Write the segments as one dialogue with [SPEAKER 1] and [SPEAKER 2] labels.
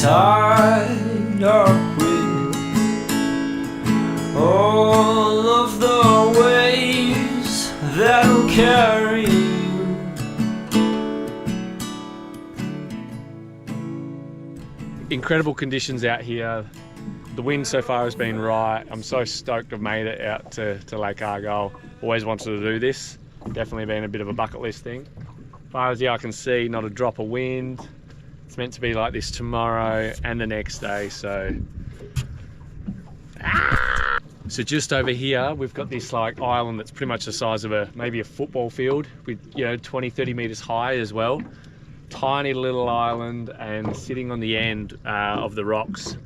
[SPEAKER 1] tied up with all of the waves that'll carry you.
[SPEAKER 2] Incredible conditions out here. The wind so far has been right. I'm so stoked I've made it out to Lake Argyle. Always wanted to do this. Definitely been a bit of a bucket list thing. As far as the eye can see, not a drop of wind. It's meant to be like this tomorrow and the next day, so. So just over here, we've got this like island that's pretty much the size of maybe a football field with, you know, 20, 30 meters high as well. Tiny little island, and sitting on the end of the rocks,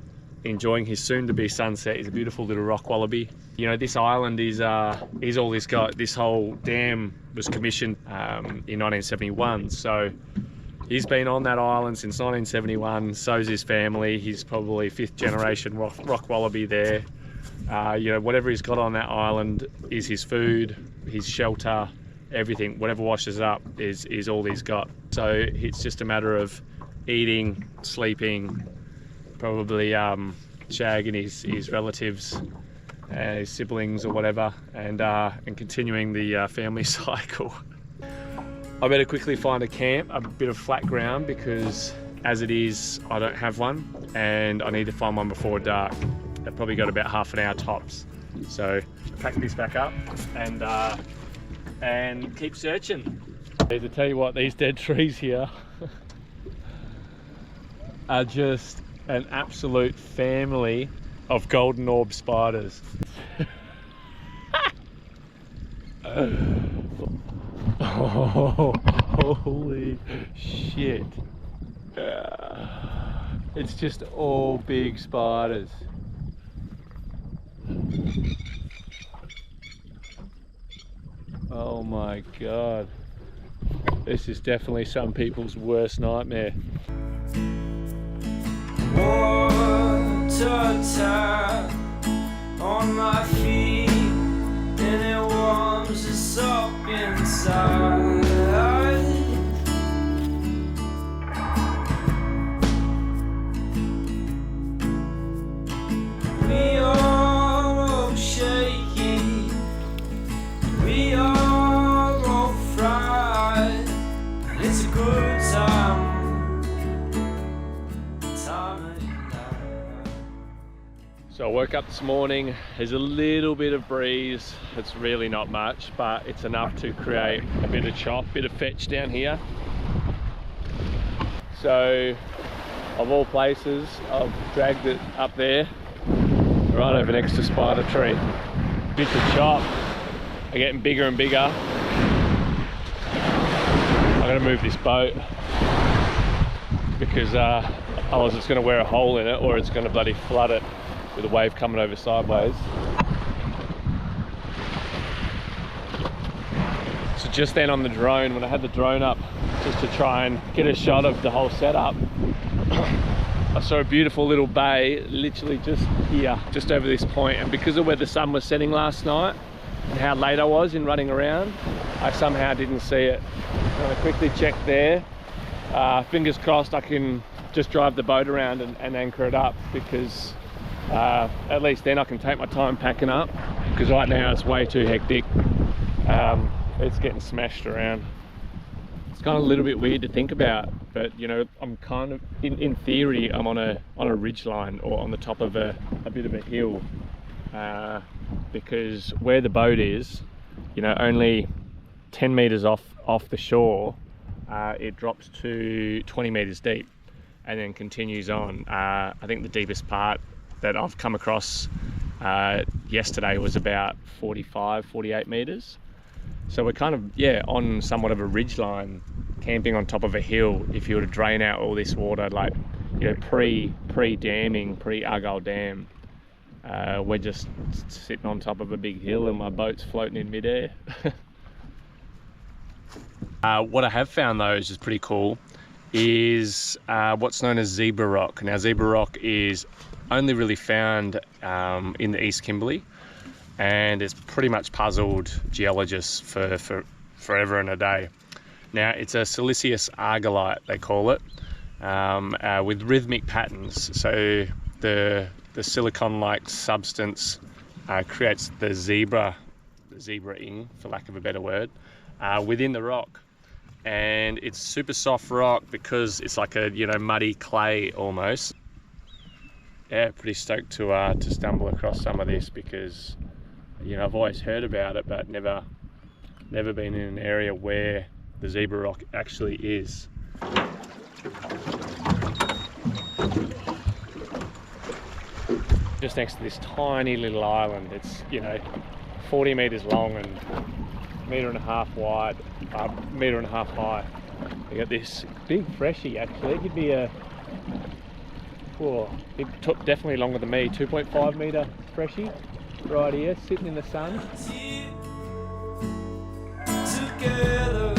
[SPEAKER 2] enjoying his soon-to-be sunset, is a beautiful little rock wallaby. You know, this island is all this got. This whole dam was commissioned in 1971, so he's been on that island since 1971. So's his family. He's probably 5th generation rock wallaby there. You know, whatever he's got on that island is his food, his shelter, everything. Whatever washes up is all he's got. So it's just a matter of eating, sleeping, probably shagging his relatives, his siblings or whatever, and continuing the family cycle. I better quickly find a camp, a bit of flat ground, because as it is, I don't have one, and I need to find one before dark. I've probably got about half an hour tops. So pack this back up and keep searching. To tell you what, these dead trees here are just an absolute family of golden orb spiders. Oh, holy shit. It's just all big spiders. Oh my god. This is definitely some people's worst nightmare.
[SPEAKER 1] Water tap on my feet, and it warms us up inside. We are all shaky, we are all fried. It's a good time.
[SPEAKER 2] So I woke up this morning, there's a little bit of breeze. It's really not much, but it's enough to create a bit of chop, bit of fetch down here. So, of all places, I've dragged it up there, right over next to Spider Tree. Bits of chop are getting bigger and bigger. I'm gonna move this boat because otherwise it's gonna wear a hole in it, or it's gonna bloody flood it with a wave coming over sideways. So just then on the drone, when I had the drone up just to try and get a shot of the whole setup, I saw a beautiful little bay literally just here, just over this point, and because of where the sun was setting last night and how late I was in running around, I somehow didn't see it. I'm gonna quickly check there. Fingers crossed I can just drive the boat around and anchor it up, because at least then I can take my time packing up, because right now it's way too hectic. It's getting smashed around. It's kind of a little bit weird to think about, but you know, I'm kind of, in theory, I'm on a ridge line, or on the top of a bit of a hill, because where the boat is, you know, only 10 meters off the shore, it drops to 20 meters deep and then continues on. I think the deepest part that I've come across yesterday was about 45, 48 meters. So we're kind of, yeah, on somewhat of a ridge line, camping on top of a hill. If you were to drain out all this water, like, you know, pre-damming, pre-Argyle Dam, we're just sitting on top of a big hill and my boat's floating in midair. What I have found though, which is pretty cool, is what's known as zebra rock. Now, zebra rock is only really found in the East Kimberley, and it's pretty much puzzled geologists for forever and a day. Now, it's a siliceous argillite, they call it. with rhythmic patterns. So the silicon-like substance creates the zebraing, for lack of a better word, within the rock. And it's super soft rock because it's like a muddy clay almost. Yeah, pretty stoked to stumble across some of this because I've always heard about it but never been in an area where the zebra rock actually is. Just next to this tiny little island. It's 40 meters long and 1.5 meters wide, 1.5 meters high. You got this big freshie actually. He'd be definitely longer than me. 2.5 meter freshie right here, sitting in the sun.
[SPEAKER 1] Together.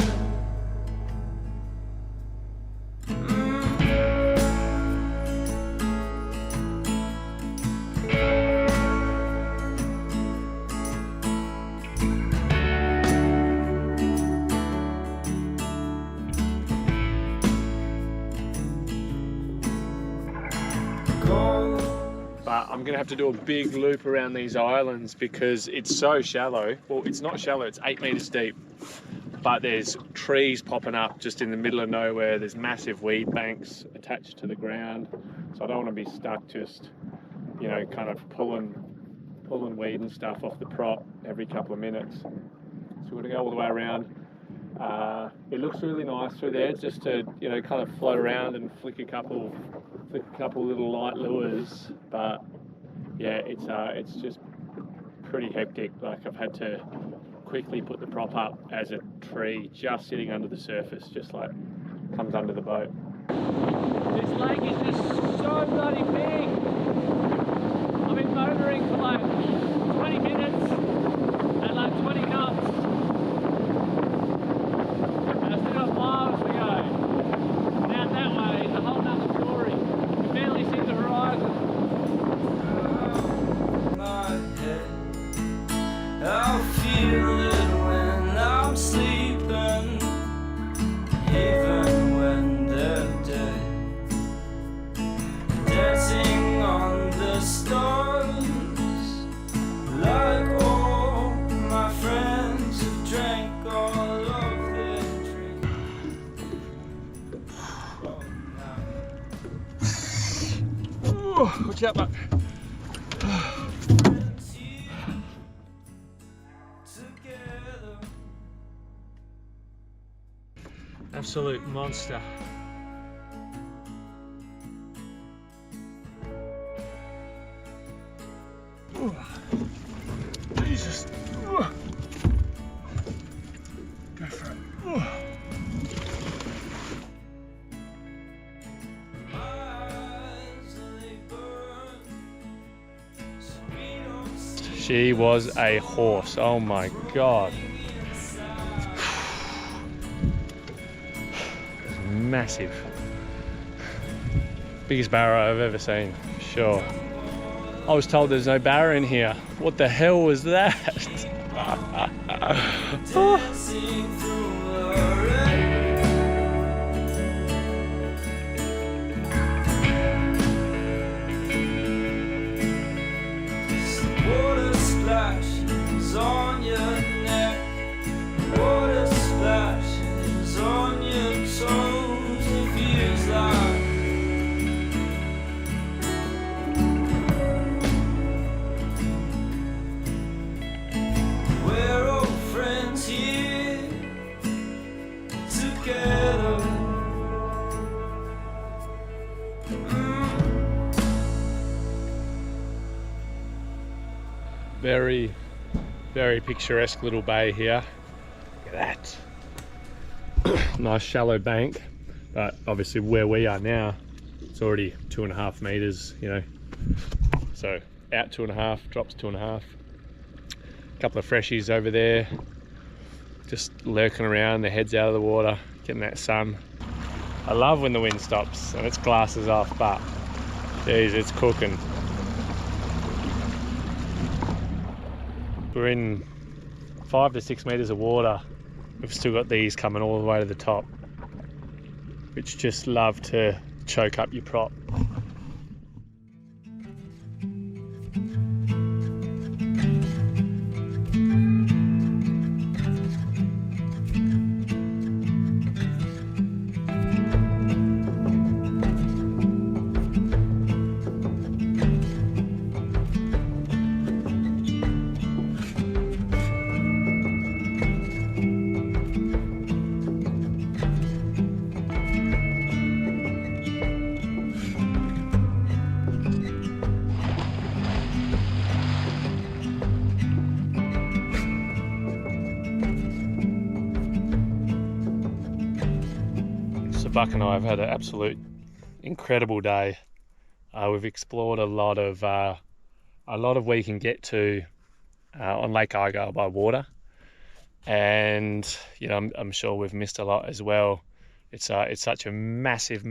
[SPEAKER 2] But I'm gonna have to do a big loop around these islands because it's so shallow. Well, it's not shallow, it's 8 meters deep. But there's trees popping up just in the middle of nowhere. There's massive weed banks attached to the ground. So I don't want to be stuck just, kind of pulling weed and stuff off the prop every couple of minutes. So we're gonna go all the way around. It looks really nice through there just to, kind of float around and flick a couple little light lures. But yeah, it's just pretty hectic. Like I've had to quickly put the prop up as a tree just sitting under the surface, just like comes under the boat.
[SPEAKER 3] This lake is just so bloody big. I've been motoring for like 20 minutes at like 20 knots. And I still got miles to go. Now that way is a whole nother story. You can barely see the horizon.
[SPEAKER 1] My head, I'll feel it when I'm sleeping, even when they're dead. Dancing on the stars, like all my friends who drank all of their drinks.
[SPEAKER 2] Watch out, mate.
[SPEAKER 1] Together.
[SPEAKER 2] Absolute monster. Jesus. Go for it. She was a horse. Oh my God. Massive. Biggest barra I've ever seen, for sure. I was told there's no barra in here. What the hell was that?
[SPEAKER 1] Dancing through the rain. Water splashes on your neck. Water splashes on your toes. It feels like we're old friends here together.
[SPEAKER 2] Very, very picturesque little bay here. Look at that. Nice shallow bank, but obviously where we are now, it's already 2.5 meters, So out 2.5, drops 2.5. A couple of freshies over there, just lurking around, their heads out of the water, getting that sun. I love when the wind stops and its glasses off, but geez, it's cooking. We're in 5 to 6 meters of water. We've still got these coming all the way to the top, which just love to choke up your prop. Buck and I have had an absolute incredible day. We've explored a lot of we can get to on Lake Argyle by water, and you know I'm sure we've missed a lot as well. It's such a massive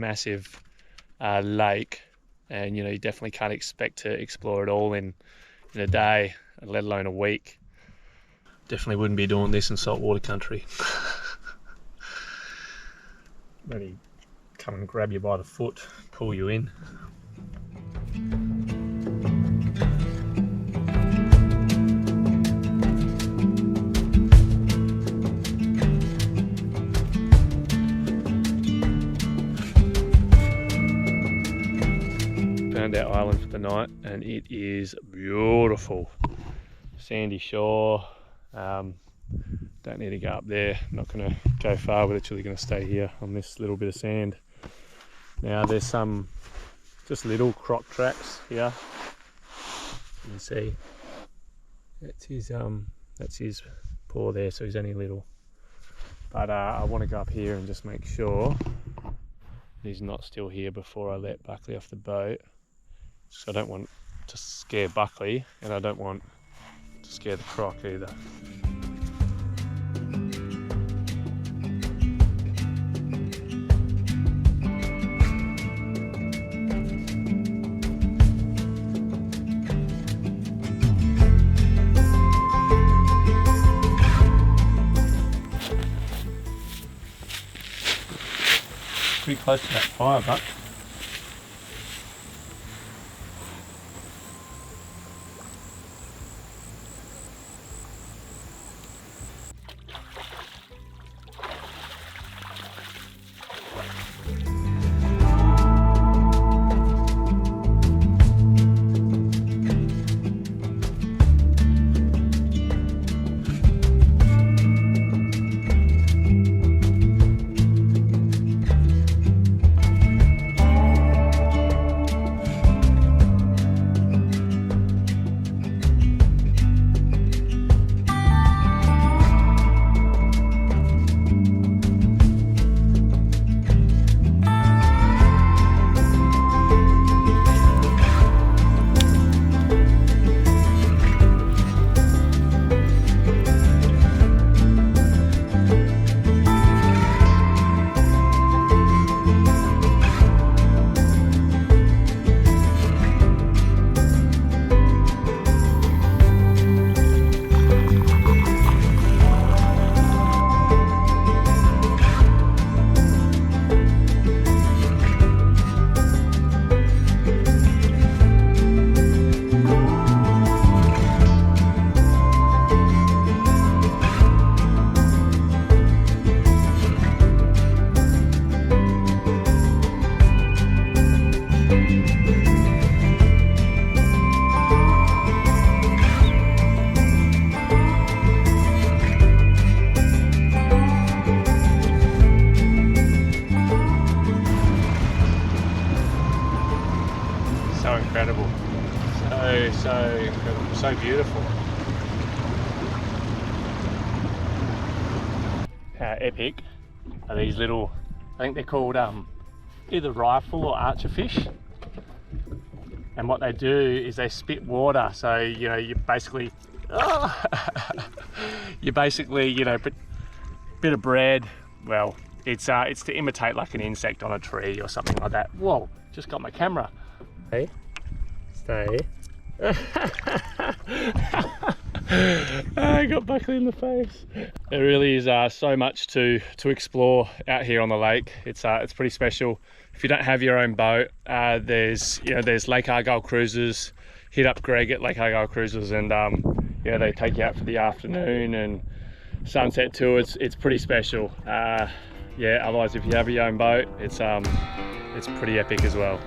[SPEAKER 2] lake, and you know you definitely can't expect to explore it all in a day, let alone a week. Definitely wouldn't be doing this in saltwater country. Maybe come and grab you by the foot, pull you in. Found our island for the night and it is beautiful. Sandy shore. Don't need to go up there, I'm not going to go far, we're literally going to stay here on this little bit of sand. Now there's some just little croc tracks here, you can see that's his paw there, so he's only little. But I want to go up here and just make sure he's not still here before I let Buckley off the boat. So I don't want to scare Buckley and I don't want to scare the croc either. Pretty close to that fire, Buck. Incredible, so incredible, so beautiful. How epic are these little, I think they're called either rifle or archer fish, and what they do is they spit water, so you know you basically you know bit of bread, well it's to imitate like an insect on a tree or something like that. Whoa, just got my camera. Hey, stay. I got Buckley in the face. There really is so much to explore out here on the lake. It's pretty special. If you don't have your own boat, there's Lake Argyle cruises. Hit up Greg at Lake Argyle Cruises, and yeah, they take you out for the afternoon and sunset tour. It's pretty special. Yeah, otherwise if you have your own boat, it's pretty epic as well.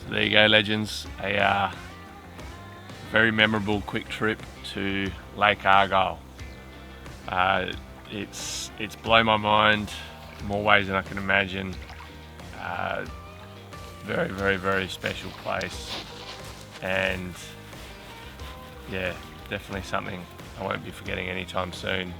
[SPEAKER 2] There you go, legends. A very memorable quick trip to Lake Argyle. It's blown my mind in more ways than I can imagine. Very, very, very special place, and yeah, definitely something I won't be forgetting anytime soon.